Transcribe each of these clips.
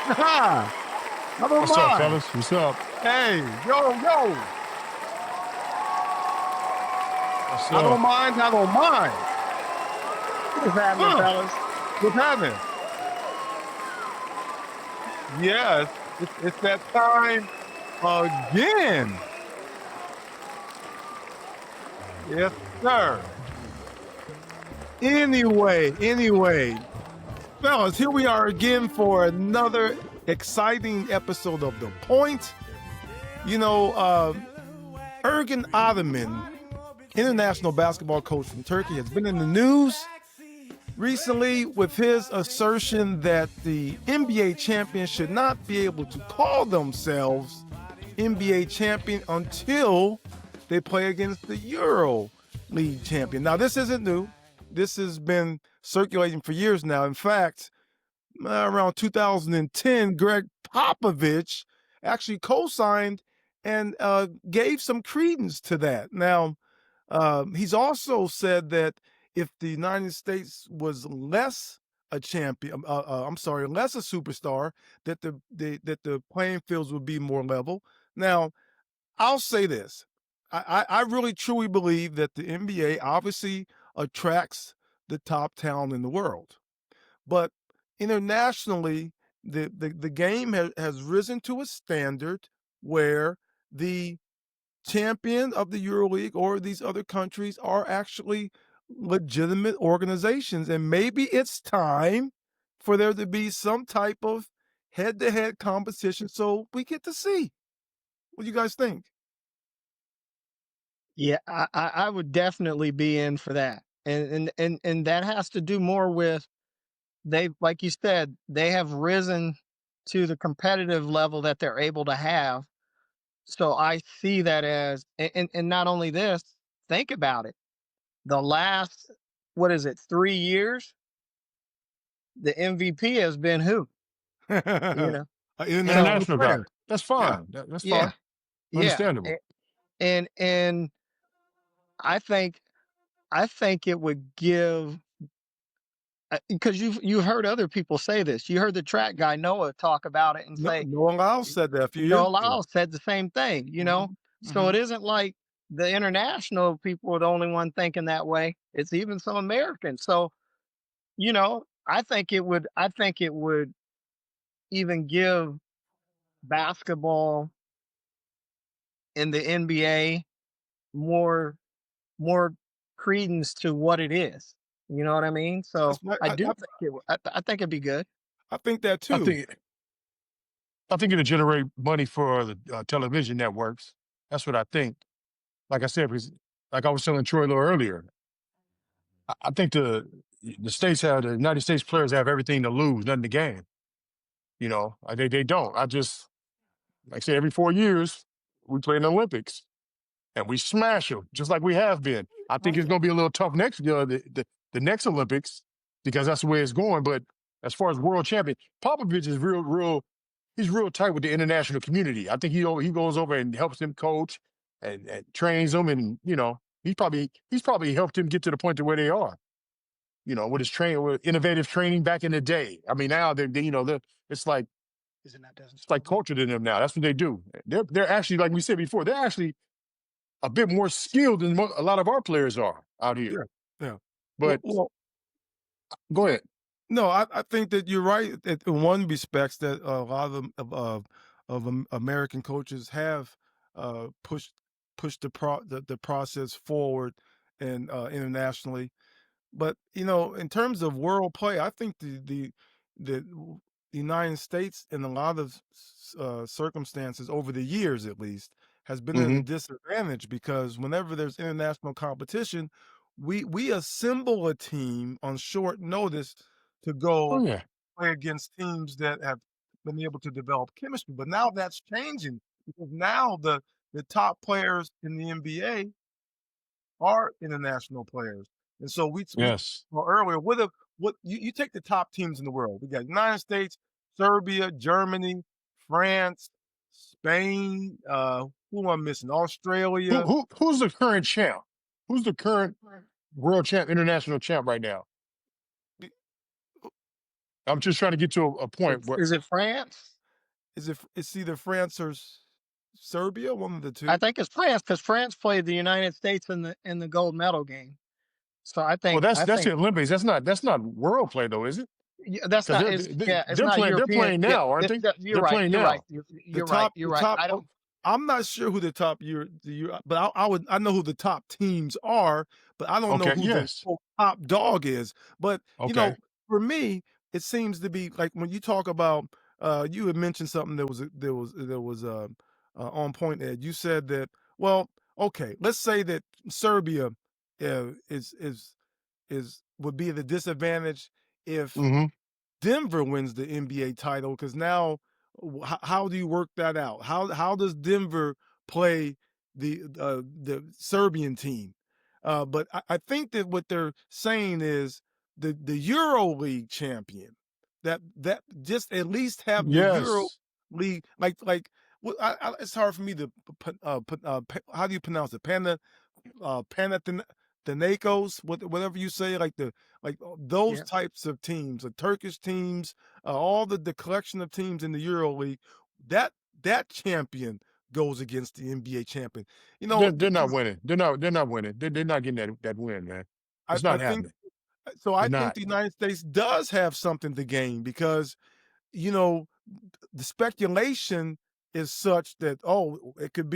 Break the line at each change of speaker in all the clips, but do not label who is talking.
Nah, I don't
What's up,
mind.
fellas? What's up?
Hey, yo,
What's
I don't
up?
mind. I don't mind.
What's happening,
Huh?
fellas?
What's happening? Yes, it's that time again. Yes, sir. Anyway, fellas, here we are again for another exciting episode of The Point. You know, Ergin Ataman, international basketball coach from Turkey, has been in the news recently with his assertion that the NBA champion should not be able to call themselves NBA champion until they play against the Euroleague champion. Now, this isn't new. This has been circulating for years now. In fact, around 2010, Greg Popovich actually co-signed and gave some credence to that. Now, he's also said that if the United States was less a champion, less a superstar, that the playing fields would be more level. Now, I'll say this: I really truly believe that the NBA obviously attracts the top talent in the world, but internationally, the game has risen to a standard where the champion of the EuroLeague or these other countries are actually legitimate organizations. And maybe it's time for there to be some type of head-to-head competition so we get to see. What do you guys think?
Yeah, I would definitely be in for that, and that has to do more with they, like you said, they have risen to the competitive level that they're able to have. So I see that as, and not only this, think about it. The last, what is it, 3 years, the MVP has been who? You know,
International
so
International guy.
players.
That's
Yeah.
fine. That's
yeah,
fine.
yeah,
Understandable.
and I think it would give, because you've heard other people say this. You heard the track guy Noah talk about it and
No,
say,
Noah Lyles said that a few years
Noah
ago.
Lyles said the same thing.
Mhm,
So it
mhm.
isn't like the international people are the only one thinking that way. It's even some Americans. So I think it would. I think it would even give basketball in the NBA more more credence to what it is. You know what I mean? So
That's right.
I do think it. I think it'd be good.
I think that
I
too.
think I think it'll generate money for the television networks. That's what I think. Like I said, because like I was telling Troy a little earlier, I think the United States players have everything to lose, nothing to gain. They don't. Like I say, every 4 years we play in the Olympics and we smash them just like we have been. I think it's going to be a little tough next the next Olympics because that's the way it's going. But as far as world champion, Popovich is real. He's real tight with the international community. I think he goes over and helps them coach and trains them, and he's probably helped him get to the point to where they are. With his with innovative training back in the day. I mean, now it's like it's like culture to them now. That's what they do. They're actually, like we said before, they're actually a bit more skilled than a lot of our players are out here.
Yeah. Yeah.
But
Well,
go ahead.
no, I think that you're right in one respects that a lot of American coaches have pushed the process forward and internationally. But in terms of world play, I think the United States, in a lot of circumstances over the years, at least, has been at a
Hmm.
disadvantage because whenever there's international competition, we assemble a team on short notice to
Oh
go
yeah.
play against teams that have been able to develop chemistry. But now that's changing because now the top players in the NBA are international players. And so we
Yes.
well, earlier, what you take the top teams in the world. We got United States, Serbia, Germany, France, Spain, who am I missing? Australia.
Who's the current champ? Who's the current world champ, international champ right now? I'm just trying to get to a point where
Is it France?
It's either France or Serbia, one of the two.
I think it's France because France played the United States in the gold medal game. So I
well,
think
that's the Olympics. That's not world play though, is it?
that's
Because
not. It's not
they're
European.
playing
Yeah,
now, aren't they?
you're
They're
right.
playing
You're right.
now.
You're right. You're right. I don't.
I'm not sure who the top but I know who the top teams are, but I don't know
Okay.
who the
Yes.
top dog is. But
Okay.
for me, it seems to be like when you talk about you had mentioned something that was on point, Ed. You said that, well, okay, let's say that Serbia is would be at a disadvantage if
Mm-hmm.
Denver wins the NBA title, because now how do you work that out? How does Denver play the Serbian team? But I think that what they're saying is the Euroleague champion that just at least have the
Yes.
Euroleague it's hard for me to how do you pronounce it? Panathinaikos, whatever you say, those
Yeah.
types of teams, the Turkish teams, all the collection of teams in the EuroLeague, that champion goes against the NBA champion.
They're not winning. They're not winning. They're not getting that win, man. It's
I
not
think
happening.
so.
They're
I think
not.
the United States does have something to gain because you know the speculation is such that it could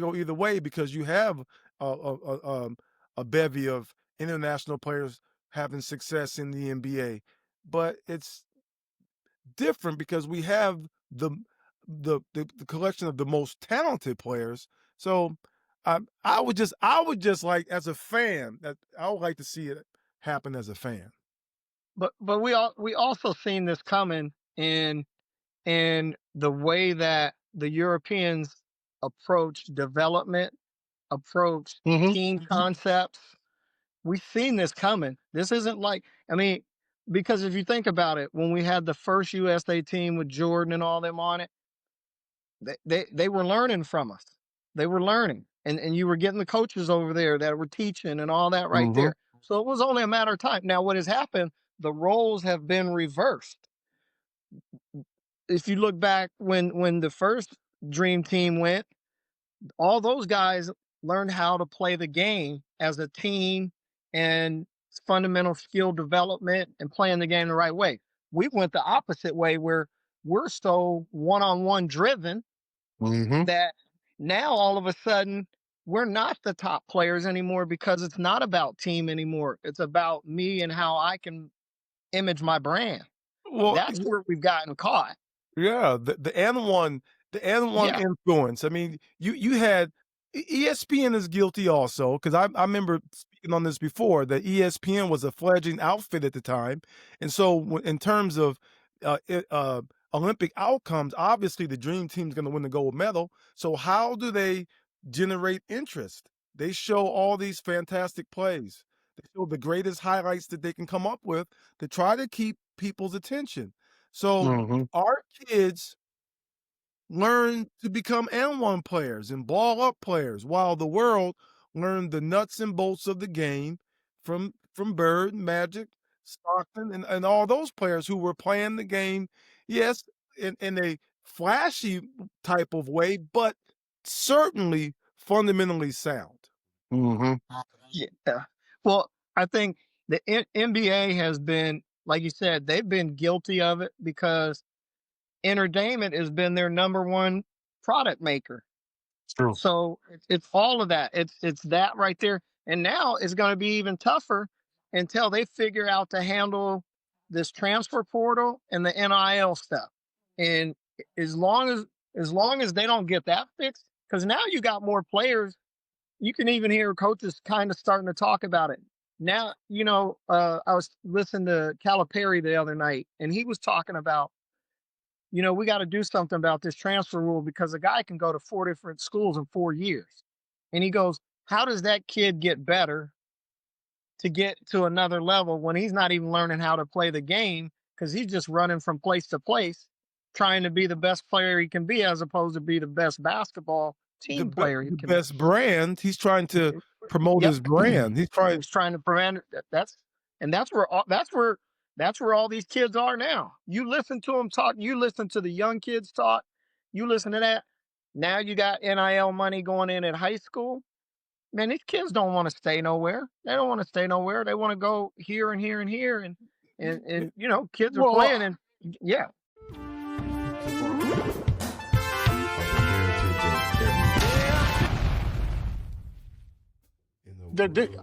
go either way because you have a bevy of international players having success in the NBA, but it's different because we have the collection of the most talented players. So I would just like, as a fan, that I would like to see it happen as a fan.
But we also seen this coming in the way that the Europeans approach development, approach
Mm-hmm.
team concepts. We've seen this coming. This isn't like, I mean, because if you think about it, when we had the first USA team with Jordan and all them on it, they were learning from us. They were learning. And you were getting the coaches over there that were teaching and all that right
Mm-hmm.
there. So it was only a matter of time. Now, what has happened, the roles have been reversed. If you look back when the first dream team went, all those guys learned how to play the game as a team and fundamental skill development and playing the game the right way. We went the opposite way where we're so one-on-one driven
Mm-hmm.
that now all of a sudden we're not the top players anymore because it's not about team anymore. It's about me and how I can image my brand.
Well,
That's where we've gotten caught.
yeah, the N1
Yeah.
influence. I mean, you had ESPN is guilty also, because I remember speaking on this before, that ESPN was a fledgling outfit at the time, and so in terms of Olympic outcomes, obviously the dream team's going to win the gold medal. So how do they generate interest? They show all these fantastic plays. They show the greatest highlights that they can come up with to try to keep people's attention. So
Mm-hmm.
our kids learn to become N1 players and ball up players, while the world learned the nuts and bolts of the game from Bird, Magic, Stockton, and all those players who were playing the game, yes, in a flashy type of way, but certainly fundamentally sound.
Mm-hmm.
Yeah. Well, I think the NBA has been, like you said, they've been guilty of it because entertainment has been their number one product maker.
True.
So it's all of that. It's that right there. And now it's going to be even tougher until they figure out to handle this transfer portal and the NIL stuff. And as long as they don't get that fixed, because now you got more players, you can even hear coaches kind of starting to talk about it. Now, I was listening to Calipari the other night, and he was talking about, we got to do something about this transfer rule because a guy can go to 4 different schools in 4 years. And he goes, how does that kid get better to get to another level when he's not even learning how to play the game because he's just running from place to place, trying to be the best player he can be as opposed to be the best basketball team player he
The
can be.
best brand. He's trying to promote
Yep.
his brand. He's trying.
He's trying to prevent that's where That's where all these kids are now. You listen to them talk. You listen to the young kids talk. You listen to that. Now you got NIL money going in at high school. Man, these kids don't want to stay nowhere. They don't want to stay nowhere. They want to go here and here and here. And you know, kids are playing. And yeah.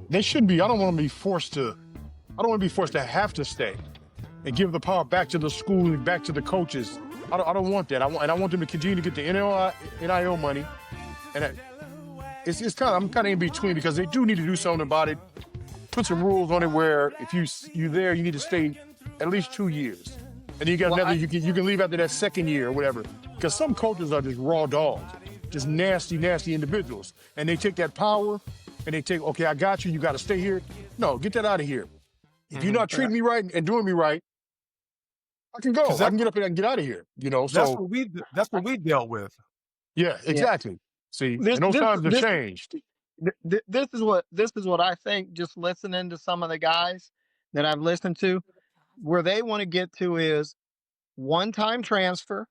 They shouldn't be. I don't want to be forced to. I don't want to be forced to have to stay and give the power back to the school and back to the coaches. I don't want that. I want them to continue to get the NIL money. And it's kind of, I'm kind of in between because they do need to do something about it. Put some rules on it where if you're there, you need to stay at least 2 years, and you got another. You can leave after that second year or whatever. Because some coaches are just raw dogs, just nasty individuals, and they take that power and they take, okay, I got you. You got to stay here. No, get that out of here. If you're not treating me right and doing me right, I can go. I can get up and I can get out of here. You know,
that's what we dealt with.
Yeah, exactly. Yeah. See, and those times have changed.
This is what I think. Just listening to some of the guys that I've listened to, where they want to get to is one-time transfer.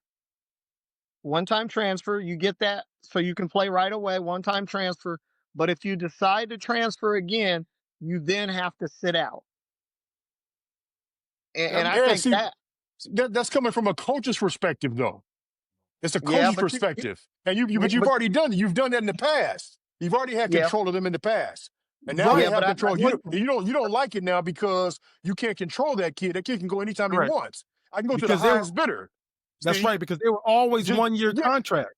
One-time transfer, you get that so you can play right away. One-time transfer, but if you decide to transfer again, you then have to sit out. And I think
that's coming from a coach's perspective, though. It's a coach's perspective, but you've already done it. You've done that in the past. You've already had control of them in the past, and now they have control. You don't like it now because you can't control that kid. That kid can go anytime he wants. I can go to the highest bidder.
That's right, because they were always 1-year contract.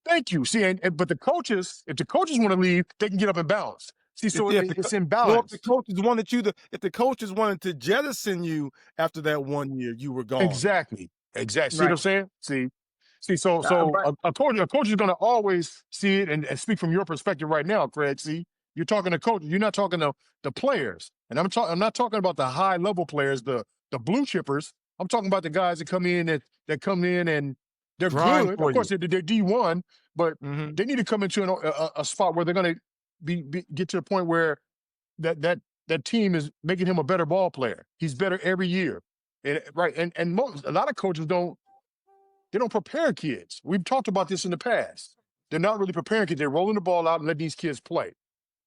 Thank you. See, but the coaches, if the coaches want to leave, they can get up and bounce. See, so it's in balance.
Well, if the coaches wanted to jettison you after that 1 year, you were gone.
Exactly. See what I'm saying? See, so a coach is going to always see it and speak from your perspective right now, Craig. See, you're talking to coaches. You're not talking to the players. And I'm not talking about the high level players, the blue chippers. I'm talking about the guys that come in and they're good. Of course, they're D1, but they need to come into a spot where they're going to get to a point where that team is making him a better ball player. He's better every year, and a lot of coaches don't prepare kids. We've talked about this in the past. They're not really preparing kids. They're rolling the ball out and letting these kids play.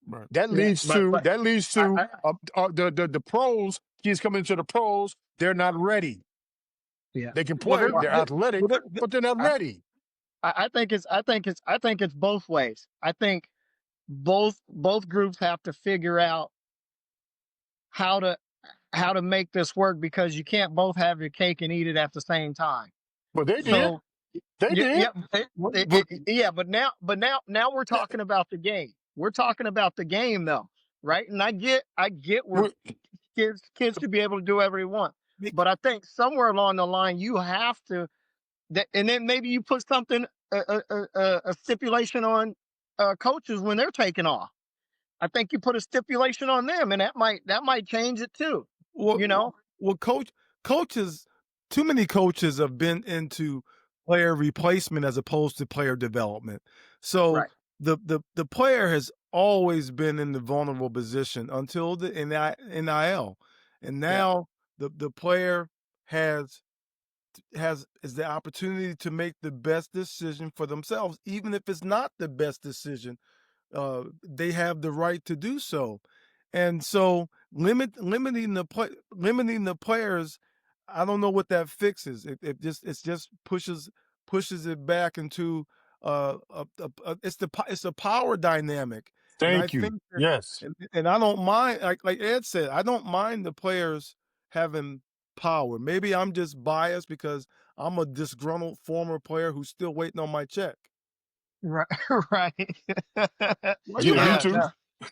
Right. That leads to the pros. Kids coming into the pros, they're not ready. Yeah, they can play. They're athletic, but they're not ready.
I think it's both ways. I think both groups have to figure out how to make this work, because you can't both have your cake and eat it at the same time.
But they did. They did.
But now we're talking about the game. We're talking about the game, though, right? And I get where kids should be able to do whatever they want. But I think somewhere along the line you have to, and then maybe you put something, a stipulation on coaches when they're taking off. I think you put a stipulation on them, and that might change it too.
Well, coaches. Too many coaches have been into player replacement as opposed to player development. So the player has always been in the vulnerable position until the NIL, and now the player has the opportunity to make the best decision for themselves, even if it's not the best decision. They have the right to do so, and so limiting the players. I don't know what that fixes. It just pushes it back into it's a power dynamic.
Thank you. Yes.
And I don't mind, like Ed said, I don't mind the players having power. Maybe I'm just biased because I'm a disgruntled former player who's still waiting on my check.
Right.
You too.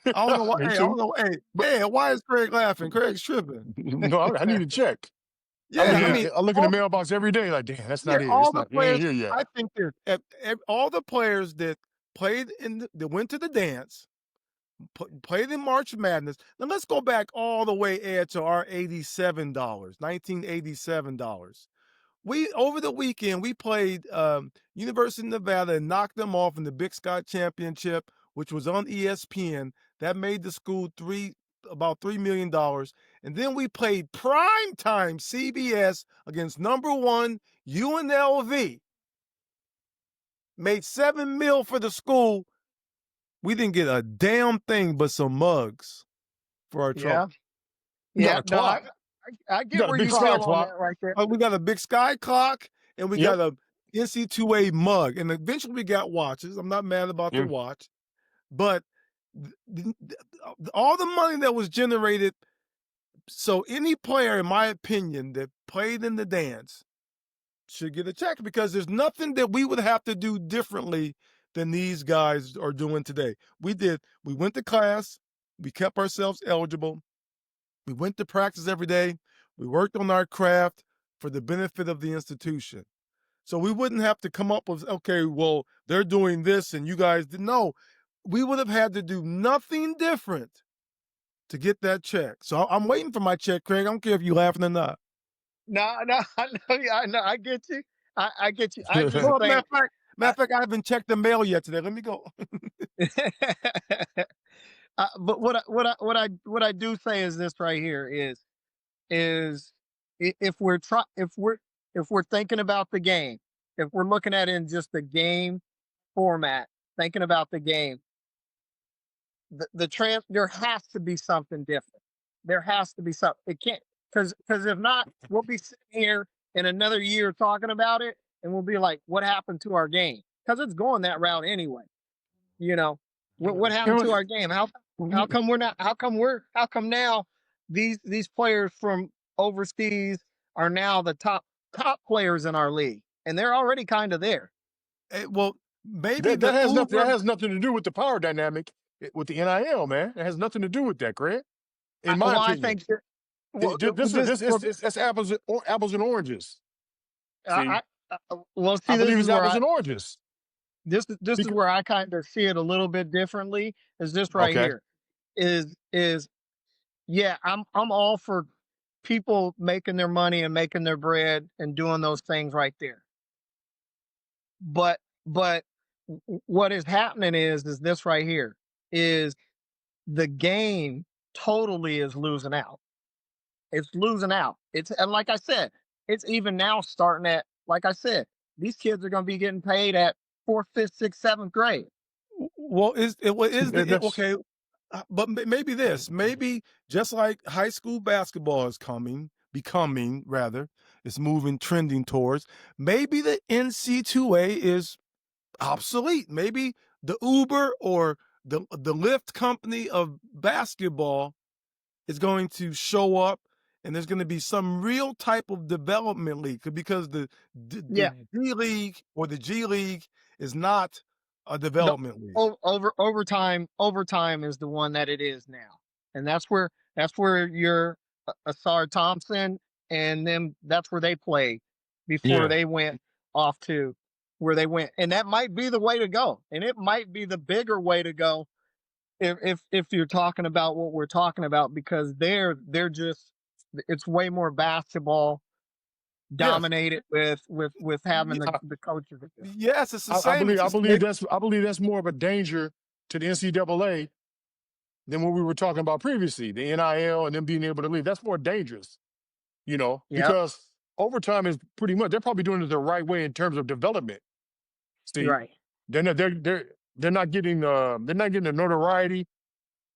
I don't know why. I don't know. Hey, why is Craig laughing? Craig's tripping.
No, I need a check. Yeah, I look in the mailbox every day like, damn, that's not it.
All the players, here yet. I think all the players that that went to the dance, played in March Madness. Now let's go back all the way, Ed, to our $1987. We over the weekend we played University of Nevada and knocked them off in the Big Sky Championship, which was on ESPN. That made the school about $3 million. And then we played primetime CBS against number 1 UNLV. Made $7 million for the school. We didn't get a damn thing but some mugs for our trouble.
You got
Yeah.
a clock.
I
You
get
got a
where
big
you
sky
feel on
clock.
that right there.
We got a big sky clock and we
Yep.
got a NC2A mug. And eventually we got watches. I'm not mad about the
Yeah.
watch. But all the money that was generated, so any player, in my opinion, that played in the dance should get a check because there's nothing that we would have to do differently than these guys are doing today. We went to class, we kept ourselves eligible, we went to practice every day, we worked on our craft for the benefit of the institution. So we wouldn't have to come up with, okay, well, they're doing this and you guys didn't know. We would have had to do nothing different to get that check. So I'm waiting for my check, Craig. I don't care if you're laughing or not.
No, I know, I get you. I get you. I just
Well,
think,
matter of fact, I haven't checked the mail yet today. Let me go.
but what I do say is this right here is if we're thinking about the game, if we're looking at it in just the game format, thinking about the game, there has to be something different. There has to be something. It can't because if not, we'll be sitting here in another year talking about it, and we'll be like, "What happened to our game?" Because it's going that route anyway. You know, what happened to our game? How come we're not? How come now these players from overseas are now the top players in our league, and they're already kind of there.
Well, maybe
that has nothing. That
Uber.
has nothing to do with the power dynamic with the NIL, man. It has nothing to do with that, Greg. In my
Well, I
opinion,
think that, well,
that's apples and oranges. See,
well, see,
I
this
believe
is
it's
where
apples and oranges.
this is where I kind of see it a little bit differently. Is this right
Okay.
here? Is yeah, I'm all for people making their money and making their bread and doing those things right there. But what is happening is this right here is the game totally is losing out. It's losing out. And like I said, it's even now starting at, like I said, these kids are going to be getting paid at 4th, 5th, 6th, 7th grade.
Well,
That's-
okay? But maybe this, maybe just like high school basketball is becoming rather, it's moving, trending towards. Maybe the NC2A is obsolete. Maybe the Uber or the Lyft company of basketball is going to show up and there's going to be some real type of development league because the
Yeah.
D League or the G League is not a development league.
Overtime is the one that it is now. And that's where your Asar Thompson and them, that's where they played before
Yeah.
they went off to where they went. And that might be the way to go. And it might be the bigger way to go if you're talking about what we're talking about, because they're just, it's way more basketball dominated with having the coaches.
Yes, it's the
I
same.
believe that's more of a danger to the NCAA than what we were talking about previously. The NIL and them being able to leave. That's more dangerous,
Yep.
because overtime is pretty much, they're probably doing it the right way in terms of development. See,
Right.
they're not getting the notoriety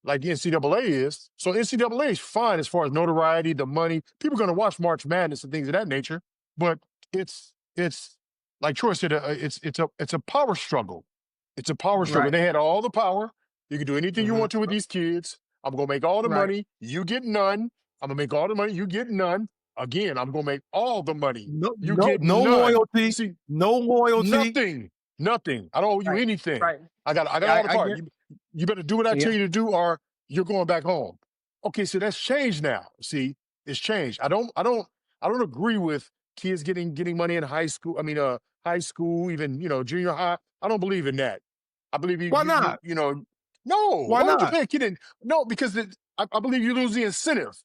like the NCAA is. So NCAA is fine as far as notoriety, the money. People are going to watch March Madness and things of that nature. But it's like Troy said, it's a power struggle. It's a power struggle.
Right.
They had all the power. You can do anything you want to with these kids. I'm gonna make all the
Right.
money. You get none. I'm gonna make all the money. You get none. Again, I'm gonna make all the money. You get
no
none.
loyalty.
See,
No loyalty.
nothing. I don't owe you
Right.
anything.
Right.
I got all the
I
power.
get-
You better do what I
Yeah.
tell you to do, or you're going back home. Okay, so that's changed now. See, it's changed. I don't agree with kids getting money in high school. I mean, high school, even junior high. I don't believe in that. I believe
Why not?
no.
Why
Why would you
not?
pay a kid in? No, because I believe you lose the incentive.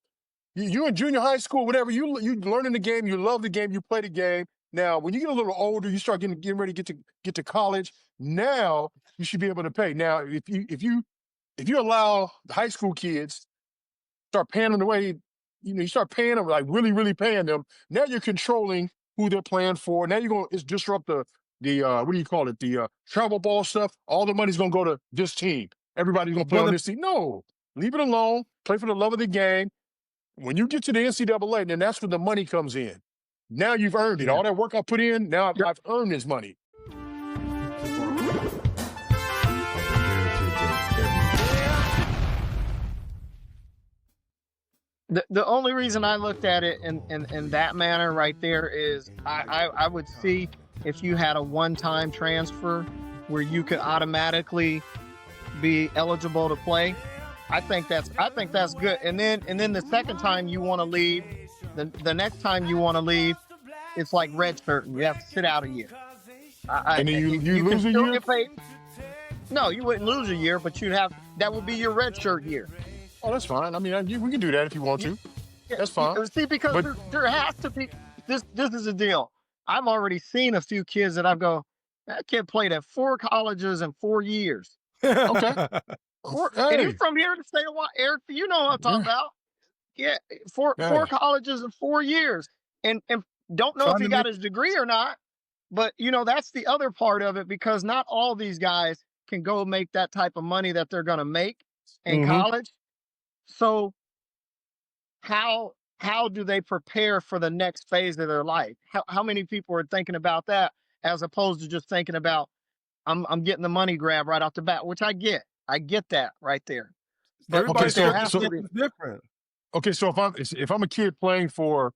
You in junior high school, whatever, you learning the game, you love the game, you play the game. Now, when you get a little older, you start getting ready to get to college. Now you should be able to pay. Now, if you allow the high school kids start paying them the way you start paying them, like really, really paying them. Now you're controlling who they're playing for. Now you're going to disrupt the what do you call it? The travel ball stuff. All the money's going to go to this team. Everybody's going to play on this team. No, leave it alone. Play for the love of the game. When you get to the NCAA, then that's when the money comes in. Now you've earned it.
Yeah.
All that work I put in, now I've earned this money.
The only reason I looked at it in that manner right there is I would see if you had a one-time transfer where you could automatically be eligible to play. I think that's good. And then the second time you want to leave, the next time you want to leave, it's like redshirting. You have to sit out a year.
And then you lose a year?
No, you wouldn't lose a year, but that would be your redshirt year.
Oh, that's fine. I mean, we can do that if you want to. That's fine.
See, because there has to be this is a deal. I've already seen a few kids that I go, that kid played at 4 colleges in 4 years.
Okay.
And he's from here to stay a while. Eric, you know what I'm talking about. Yeah, four colleges in 4 years. And don't know if he got his degree or not. But, that's the other part of it, because not all these guys can go make that type of money that they're going to make in college. So how do they prepare for the next phase of their life? How many people are thinking about that as opposed to just thinking about, I'm getting the money grab right off the bat, which I get. I get that right there. But
everybody's different.
Okay, so if I'm a kid playing for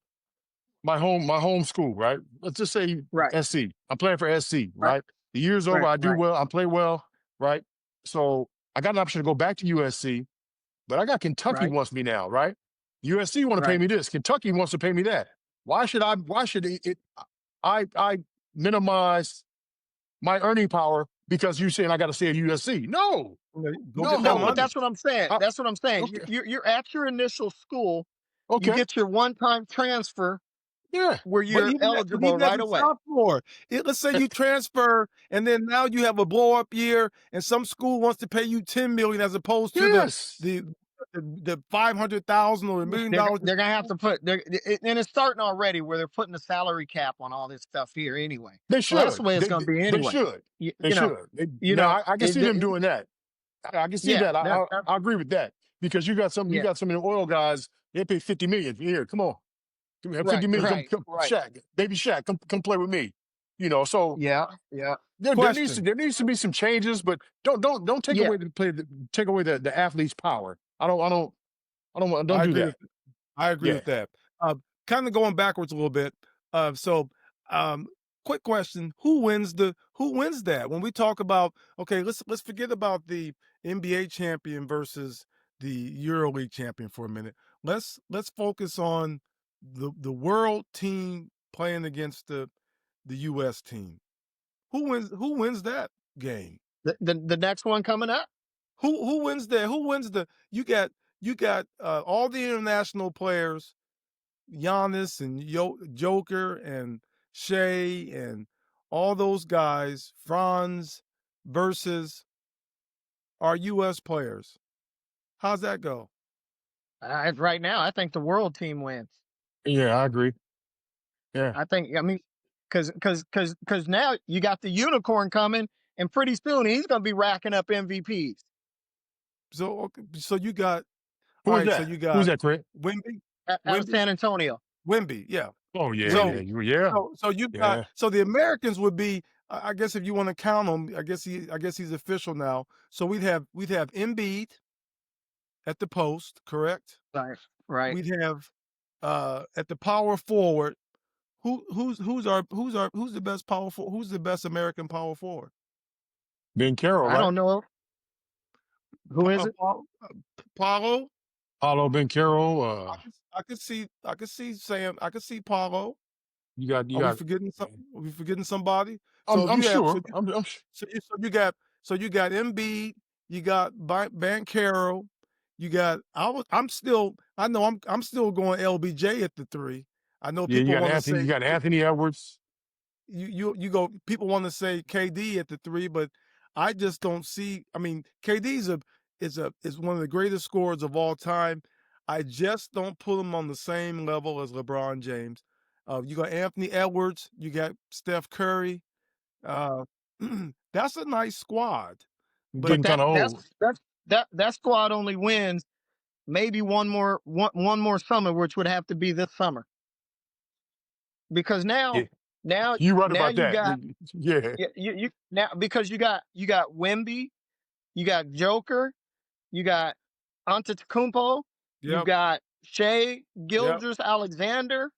my home school, right? Let's just say SC. I'm playing for SC, right? The year's over, I do well, I play well, right? So I got an option to go back to USC, but I got Kentucky wants me now, right? USC want to pay me this. Kentucky wants to pay me that. Why should I minimize my earning power because you're saying I got to stay at USC? No.
But that's what I'm saying. That's what I'm saying. Okay. You're at your initial school. Okay. You get your one-time transfer.
Yeah,
where you're eligible right away.
Let's say you transfer, and then now you have a blow-up year, and some school wants to pay you $10 million as opposed to the $500,000 or $1 million.
They're gonna have to put, and it's starting already where they're putting the salary cap on all this stuff here anyway.
They should.
So that's the way it's gonna be anyway.
They should. I can see them doing that. I can see that. I agree with that, because you got some of the oil guys. They pay $50 million here. Come on. $50 million, Shaq, baby Shaq, come play with me. So there needs to be some changes, but don't take away the athlete's power. I don't do that.
I agree with that. Kind of going backwards a little bit. Quick question: Who wins that? When we talk about, okay, let's forget about the NBA champion versus the EuroLeague champion for a minute. Let's focus on the world team playing against the U.S. team. Who wins that game?
The next one coming up?
Who wins that? Who wins you got all the international players, Giannis and Joker and Shea and all those guys, Franz, versus our U.S. players. How's that go?
Right now, I think the world team wins.
Yeah, I agree. Yeah,
because now you got the unicorn coming, and pretty soon he's going to be racking up MVPs.
So you got
who's that, Craig?
Wemby,
San Antonio.
Wemby, yeah.
Oh yeah,
So you got so the Americans would be, I guess, if you want to count them, I guess he's official now. So we'd have Embiid at the post, correct?
Right.
We'd have at the power forward. Who's the best power forward? Who's the best American power forward?
Ben Carroll, right?
I don't know. Who is it?
Paolo
Banchero.
I could see Sam. I could see Paolo.
You got.
Are we forgetting somebody?
I'm sure.
So you got Embiid. You got Banchero. You got. I'm still going LBJ at the 3. I know people want to say
you got Anthony Edwards.
You go. People want to say KD at the 3, but I just don't see. I mean, KD is one of the greatest scorers of all time. I just don't put him on the same level as LeBron James. You got Anthony Edwards, you got Steph Curry. That's a nice squad. But
Getting kind of old.
That squad only wins maybe one more summer, which would have to be this summer. Because now
You right
now
about
you
that.
got
Yeah.
you now because you got Wemby, you got Joker, you got Antetokounmpo, you
Yep.
got Shea Gilgeous-Alexander,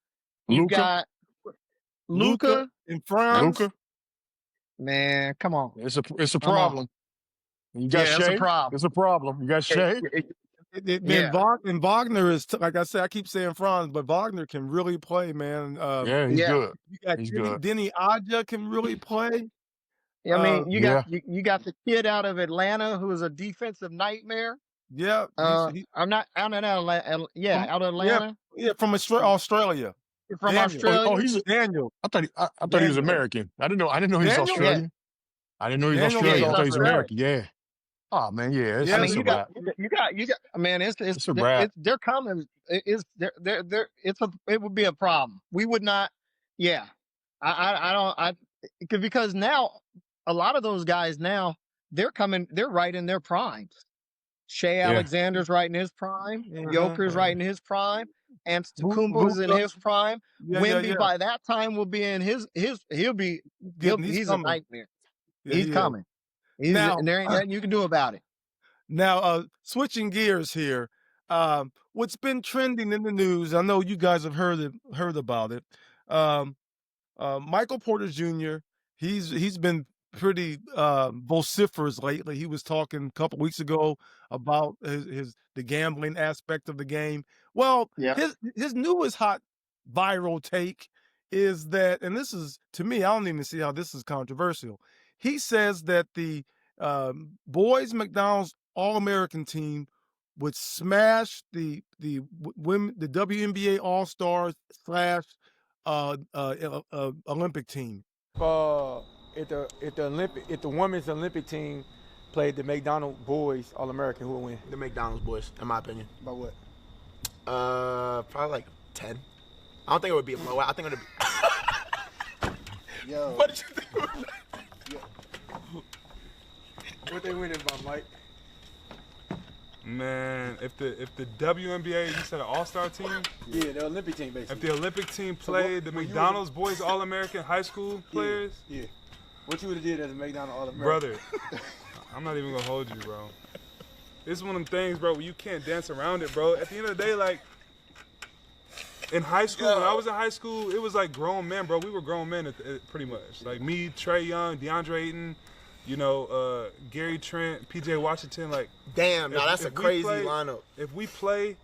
you
Luka.
got Luka.
in France.
Luka.
Man, come on.
It's a
Come on.
problem. You got
Yeah, it's a
Shea.
problem.
It's a problem. You got Shea.
Yeah.
And Wagner is, like I said, I keep saying Franz, but Wagner can really play, man.
Yeah, he's
Yeah.
good.
You got
He's
Denny,
good.
Denny Aja can really play.
I mean, you
Yeah.
got the kid out of Atlanta who is a defensive nightmare.
Yeah,
out of Atlanta.
yeah, from Australia.
From
Daniel.
Australia.
Oh, he's.
Daniel.
I thought he was
Daniel.
American. I didn't know he was
Daniel?
Australian. I didn't know he was
Daniel
Australian.
is
I thought he was
Australian.
American. Yeah. Oh man, yeah. It's,
Yeah,
I
it's
mean,
a
you got
wrap.
man, it's
It's a wrap.
they're coming. It would be a problem. We would not. Yeah, because now a lot of those guys now they're right in their primes. Shea
Yeah.
Alexander's right in his prime.
Mhm.
Joker's right in his prime. Antetokounmpo's in
Luka.
his prime.
Yeah,
Wemby by that time will be in his he's a
coming.
nightmare.
Yeah,
He's
he is.
coming.
Now-
And there ain't nothing you can do about it.
Now, switching gears here, what's been trending in the news? I know you guys have heard about it. Michael Porter Jr. He's been pretty vociferous lately. He was talking a couple weeks ago about the gambling aspect of the game. Well,
Yeah.
his newest hot viral take is that, and this is, to me, I don't even see how this is controversial. He says that the boys McDonald's All-American team would smash the WNBA All-Stars / Olympic team.
If the women's Olympic team played the McDonald boys All-American, who would win?
The McDonald's boys, in my opinion.
By what?
Probably like 10. I don't think it would be a blowout. I think it would be.
Yo.
What did you think?
What they winning by, Mike?
Man, if the WNBA, you said an all-star team?
Yeah, the Olympic team, basically.
If the Olympic team played the McDonald's boys All-American high school players?
Yeah. What you would have did as a McDonald's All-American?
Brother, I'm not even gonna hold you, bro. It's one of them things, bro, where you can't dance around it, bro. At the end of the day, like, in high school, when I was in high school, it was like grown men, bro. We were grown men pretty much. Like me, Trey Young, DeAndre Ayton, you know, Gary Trent, PJ Washington, like.
Damn, now that's a crazy lineup.
If we play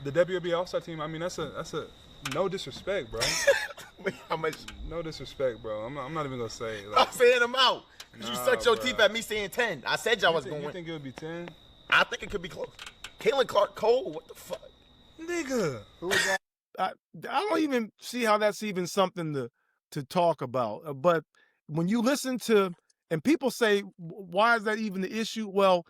the WNBA All-Star team, I mean, that's a no disrespect, bro.
Wait, how much?
No disrespect, bro. I'm not even gonna say.
I'm saying them out. Cause you
Nah,
sucked your
bro.
teeth at me saying 10. I said y'all was going to
You
win.
think it would be 10?
I think it could be close. Caitlin Clark Cole, what the fuck?
Nigga.
I don't even see how that's even something to talk about. But when you listen to, and people say, why is that even the issue? Well,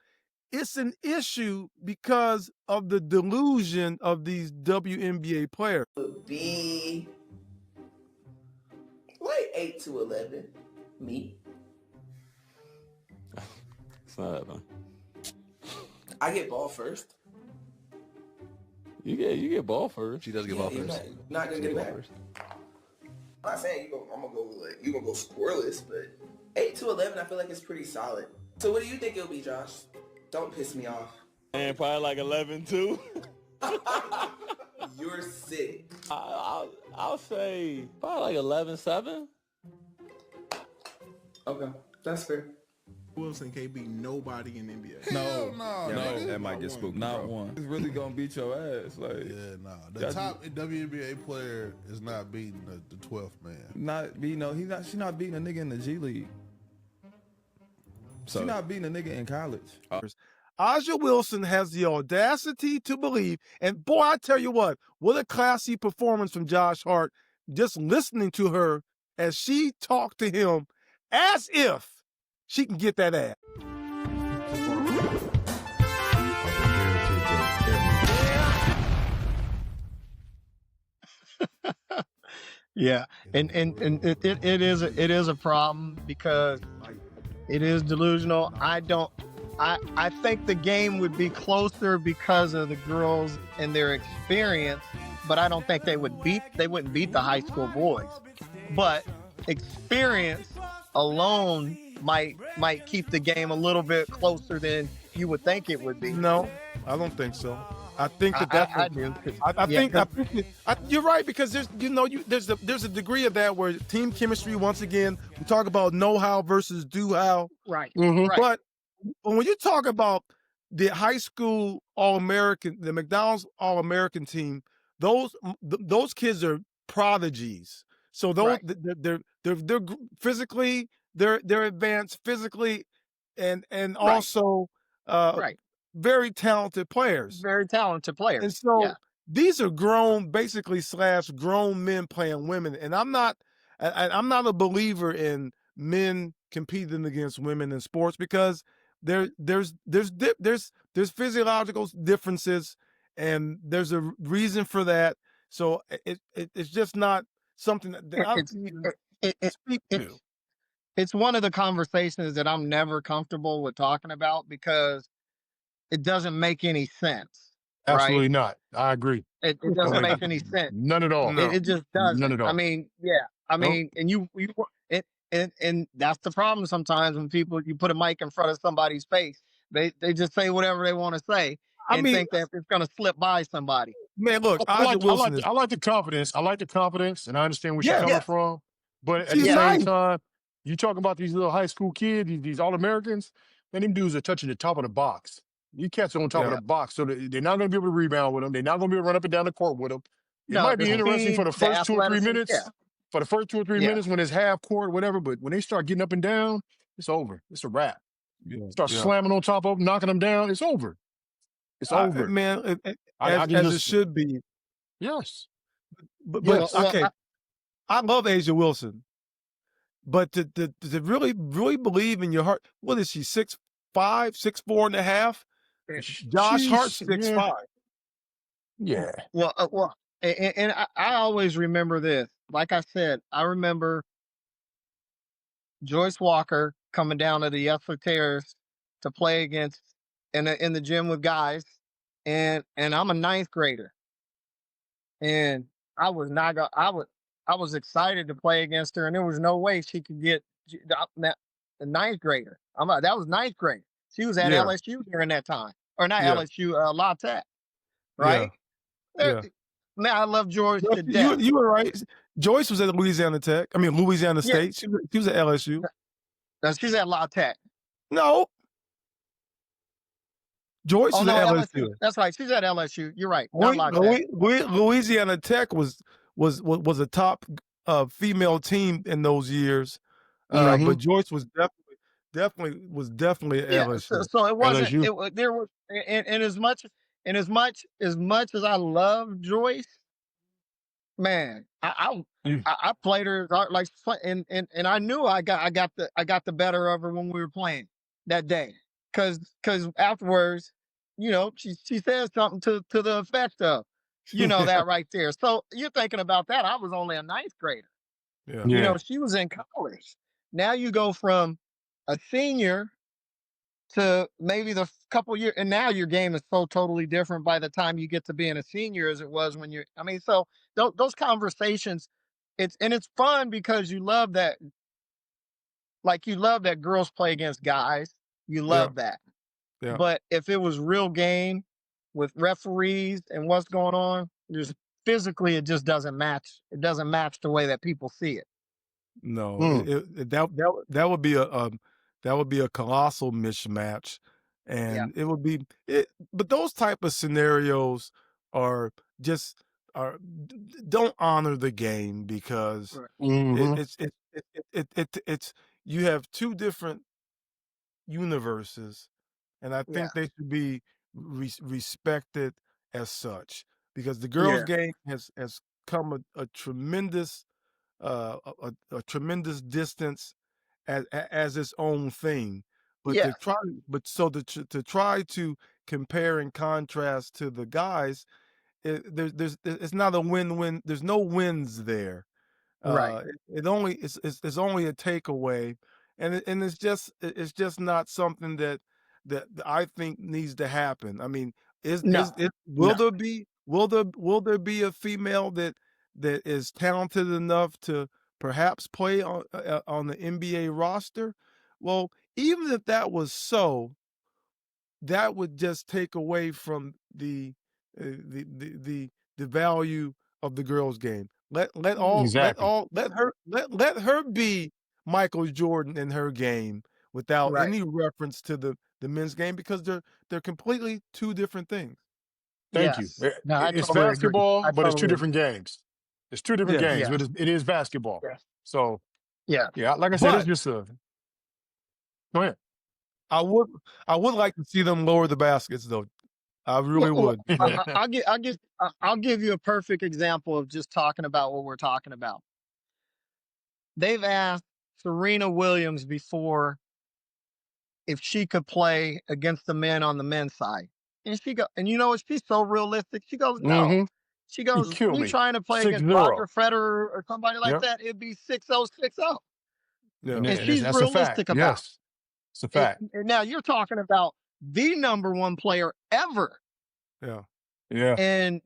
it's an issue because of the delusion of these WNBA players.
Would be like 8 to 11. Me.
It's not happening.
I get ball first.
You get ball first. She does get ball
You're
first.
not gonna get it back. I'm not saying I'm gonna go like you gonna go scoreless, but 8 to 11, I feel like it's pretty solid. So what do you think it'll be, Josh? Don't piss me off.
And probably like 11-2.
You're sick.
I'll say probably like 11-7.
Okay, that's fair.
Wilson can't beat nobody in the NBA.
No,
that might get spooky.
not one. It's really gonna beat your ass. Like,
Yeah, nah. The top WNBA player is not beating the 12th man.
she's not beating a nigga in the G League. She's not beating a nigga in college.
Aja Wilson has the audacity to believe, and boy, I tell you what a classy performance from Josh Hart, just listening to her as she talked to him as if she can get that ass.
Yeah, and it is a problem because it is delusional. I think the game would be closer because of the girls and their experience, but I don't think they wouldn't beat the high school boys. But experience alone might keep the game a little bit closer than you would think it would be.
No, I don't think so. I think
I do.
You're right, because there's a degree of that where team chemistry. Once again, we talk about know-how versus do-how.
Right.
Mhm.
Right.
But when you talk about the high school All-American, the McDonald's All-American team, those kids are prodigies. So those
Right.
they're physically they're advanced physically, and
Right.
also
Right.
very talented players.
Very talented players.
And so
Yeah.
these are grown men playing women. And I'm not a believer in men competing against women in sports, because there's physiological differences, and there's a reason for that. So it's just not something that I
It's
can even
it,
speak
it's
to.
it's one of the conversations that I'm never comfortable with talking about because it doesn't make any sense, right?
Absolutely not. I agree.
It doesn't make any sense.
None at all.
No.
It just
None
doesn't.
at all.
I mean, yeah. I
Nope.
mean, and and that's the problem sometimes when you put a mic in front of somebody's face, they just say whatever they want to say
I
and
mean,
think that it's going to slip by somebody.
man, look,
I
Aja
like, I
Wilson
like,
is
I like the confidence. I like the confidence, and I understand where she's
yeah,
coming from. But at the
she's
Yeah.
same
nice.
time, you talking about these little high school kids, these All-Americans, man, them dudes are touching the top of the box. You catch them on top of
Yeah.
the box, so they're not going to be able to rebound with them. They're not going to be able to run up and down the court with them. It
No,
might
the
be interesting for
speed,
the
the
first 2 or 3
athleticism.
minutes.
Yeah.
For the first 2 or 3
Yeah.
minutes when it's half court, whatever. But when they start getting up and down, it's over. It's a wrap.
Yeah.
Start
Yeah.
slamming on top of them, knocking them down. It's over. It's over.
Man,
I
as
can
it
just
should be.
yes.
But
Yes.
okay, I love Aja Wilson, but to really believe in your heart, what is she, 6'5", 6'4" and a half? Josh Hart's
She's
6'5".
yeah.
Well, and I always remember this. Like I said, I remember Joyce Walker coming down to the Athleticism to play against in the gym with guys, and I'm a ninth grader, and I was not go I was excited to play against her, and there was no way she could get the ninth grader. That was ninth grade. She was at
Yeah.
LSU during that time, or not
Yeah.
LSU, La Tech,
Yeah.
right?
Yeah.
Man, I love Joyce
Well,
to death.
you were right. Joyce was at Louisiana
Yeah.
State. She was at LSU.
She's at La Tech.
No, Joyce
Oh
was
no,
at
LSU.
LSU.
That's right. She's at LSU. You're right. Not La Tech.
Louisiana Tech was a top female team in those years, but Joyce was definitely at
Yeah.
LSU.
So it wasn't.
LSU.
There was, and as much as I love Joyce, man, I played her like, and I knew I got the better of her when we were playing that day, because afterwards, she says something to the effect of, that right there. So you're thinking about that. I was only a ninth grader.
Yeah.
Yeah.
She was in college. Now you go from a senior to maybe the couple years, and now your game is so totally different by the time you get to being a senior as it was when you're. I mean, so those conversations, it's fun because you love that, like you love that girls play against guys. You love that.
Yeah.
But if it was real game with referees and what's going on, there's physically it just doesn't match. It doesn't match the way that people see it.
No, that would be a colossal mismatch, and it would be it. But those type of scenarios are just don't honor the game, because it's you have two different universes, and I think they should be respected as such, because the girls' game has come a tremendous a tremendous distance as its own thing. But to try to compare and contrast to the guys, it's not a win-win. There's no wins there.
Right.
It's only a takeaway, and it's just not something that I think needs to happen. I mean,
No.
will
No.
there be a female that is talented enough to perhaps play on the NBA roster? Well, even if that was so, that would just take away from the value of the girls' game. Let
Exactly.
her be Michael Jordan in her game without
Right.
any reference to the men's game, because they're completely two different things.
Thank you.
Yes. No, I
It's
totally agree.
basketball,
I
but it's two
totally
different games. It's two different
Yes.
games,
Yeah.
but it is basketball.
Yeah.
So
Yeah.
yeah, like I said, it's
But
just a. Go ahead.
I would like to see them lower the baskets, though. I really
Well,
would.
I'll give you a perfect example of just talking about what we're talking about. They've asked Serena Williams before if she could play against the men on the men's side. And you know what? She's so realistic. She goes, no.
Mm-hmm.
She
You
goes,
kill
me
me.
trying to play against
6-0.
Roger Federer or somebody like
Yep.
that, it'd be 6-0, 6-0.
Yeah.
And
she's
that's a fact.
realistic about
Yes. It's a fact.
it. And now you're talking about the number one player ever,
Yeah.
Yeah.
and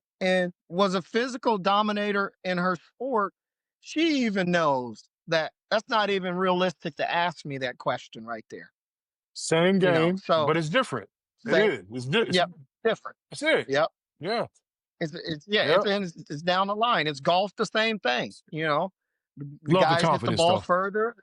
was a physical dominator in her sport. She even knows that that's not even realistic to ask me that question right there.
Same
You know,
game,
so
but it's different.
same,
It is. It's
yep, different.
That's it.
Yep.
Yeah.
It's down the line. It's golf, the same thing. You know, the
Love the
guys hit the
confidence,
ball
though.
further.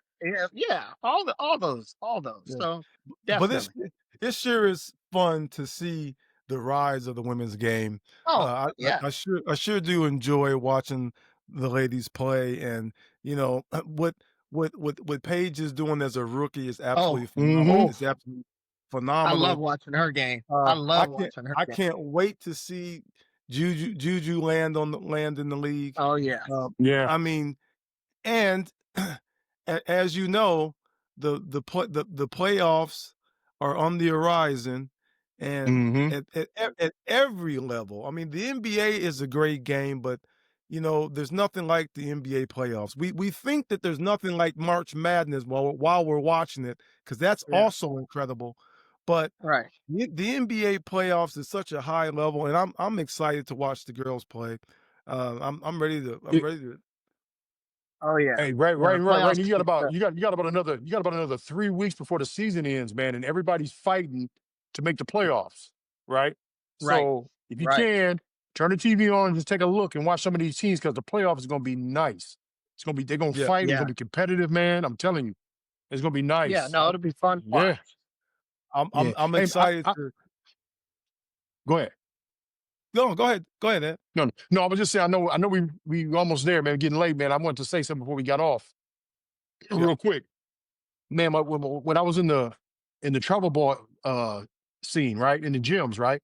Yeah, all those.
Yeah.
So
But
definitely.
it sure is fun to see the rise of the women's game.
Oh yeah.
I sure do enjoy watching the ladies play, and you know what Paige is doing as a rookie is absolutely phenomenal.
Mm-hmm.
It's absolutely
I
phenomenal.
love watching her game. I love watching her
I
game.
can't wait to see Juju land in the league.
Oh yeah.
Yeah.
I mean, and as you know, the playoffs are on the horizon, and
Mm-hmm.
at every level. I mean, the NBA is a great game, but you know, there's nothing like the NBA playoffs. We think that there's nothing like March Madness while we're watching it, because that's
Yeah.
also incredible. But
Right.
the NBA playoffs is such a high level, and I'm excited to watch the girls play. I'm ready to.
Oh yeah.
Hey, right.
Yeah, the playoffs
You
can be
got about another 3 weeks before the season ends, man, and everybody's fighting to make the playoffs, right?
right.
So if you
Right.
can, turn the TV on and just take a look and watch some of these teams, because the playoffs is gonna be nice. They're gonna
Yeah.
fight. It's
Yeah.
gonna be competitive, man. I'm telling you, it's gonna be nice.
Yeah. No, it'll be fun to
Yeah.
watch.
Yeah.
I'm
Hey,
excited to
go ahead.
go ahead, Ed.
No. I was just saying. I know. We almost there, man. Getting late, man. I wanted to say something before we got off, real quick, man. When I was in the travel ball scene, right, in the gyms, right.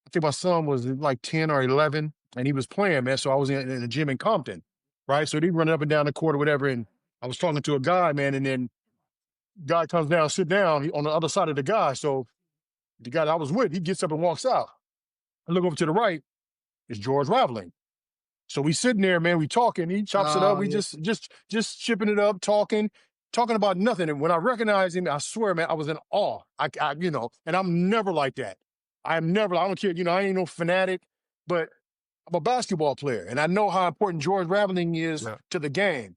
I think my son was like 10 or 11, and he was playing, man. So I was in a gym in Compton, right. So he running up and down the court or whatever, and I was talking to a guy, man, and then guy comes down, sit down on the other side of the guy. So the guy that I was with, he gets up and walks out. I look over to the right, it's George Raveling. So we sitting there, man, we talking, he chops it up,
Oh
we
yeah.
just chipping it up, talking about nothing. And when I recognized him, I swear, man, I was in awe. I and I'm never like that. I don't care, I ain't no fanatic, but I'm a basketball player, and I know how important George Raveling is
Yeah.
to the game.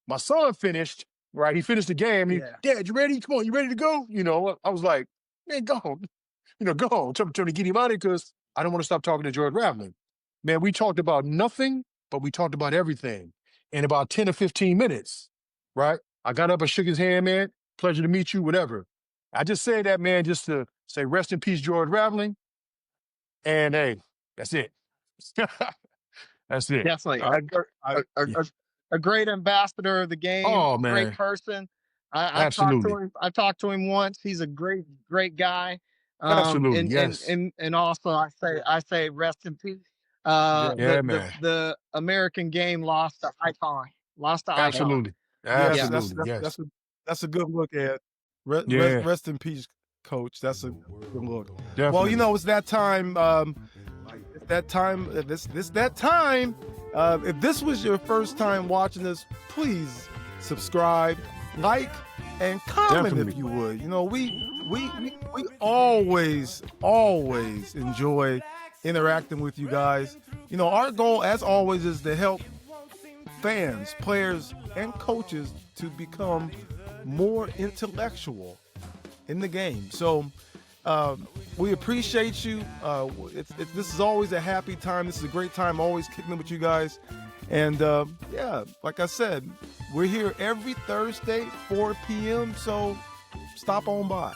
My son finished, right? He finished the game.
Yeah.
Dad, you ready? Come on, you ready to go? I was like, man, go on. Go on. Tell me to get him out of here, because I don't want to stop talking to George Raveling. Man, we talked about nothing, but we talked about everything in about 10 or 15 minutes, right? I got up and shook his hand, man. Pleasure to meet you, whatever. I just say that, man, just to say rest in peace, George Raveling. And hey, that's it. That's it.
Definitely.
I,
Yeah.
A great ambassador of the game.
Oh,
Great
man.
person.
Absolutely.
I talked to him once. He's a great guy.
Absolutely. Yes.
And also I say rest in peace.
Yeah, man.
The American game lost to icon.
Absolutely.
yes,
Absolutely. Yes.
that's a good look at.
Yeah.
Rest in peace, Coach. That's a good look.
Definitely.
Well, it's that time. that time. That time. If this was your first time watching us, please subscribe, like, and comment
Definitely.
if you would. You know, we always enjoy interacting with you guys. You know, our goal, as always, is to help fans, players, and coaches to become more intellectual in the game. So we appreciate you. This is always a happy time. This is a great time always kicking it with you guys. And yeah, like I said, we're here every Thursday, 4 p.m. So stop on by.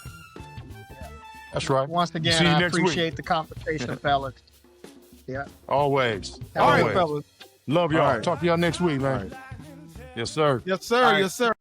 That's right.
Once
See
again,
you
I
next week.
appreciate the conversation, fellas. Yeah.
Always.
All right,
Always.
fellas.
Love y'all.
All right.
Talk to y'all next week, man.
All right.
Yes, sir.
Yes, sir.
All right.
Yes, sir.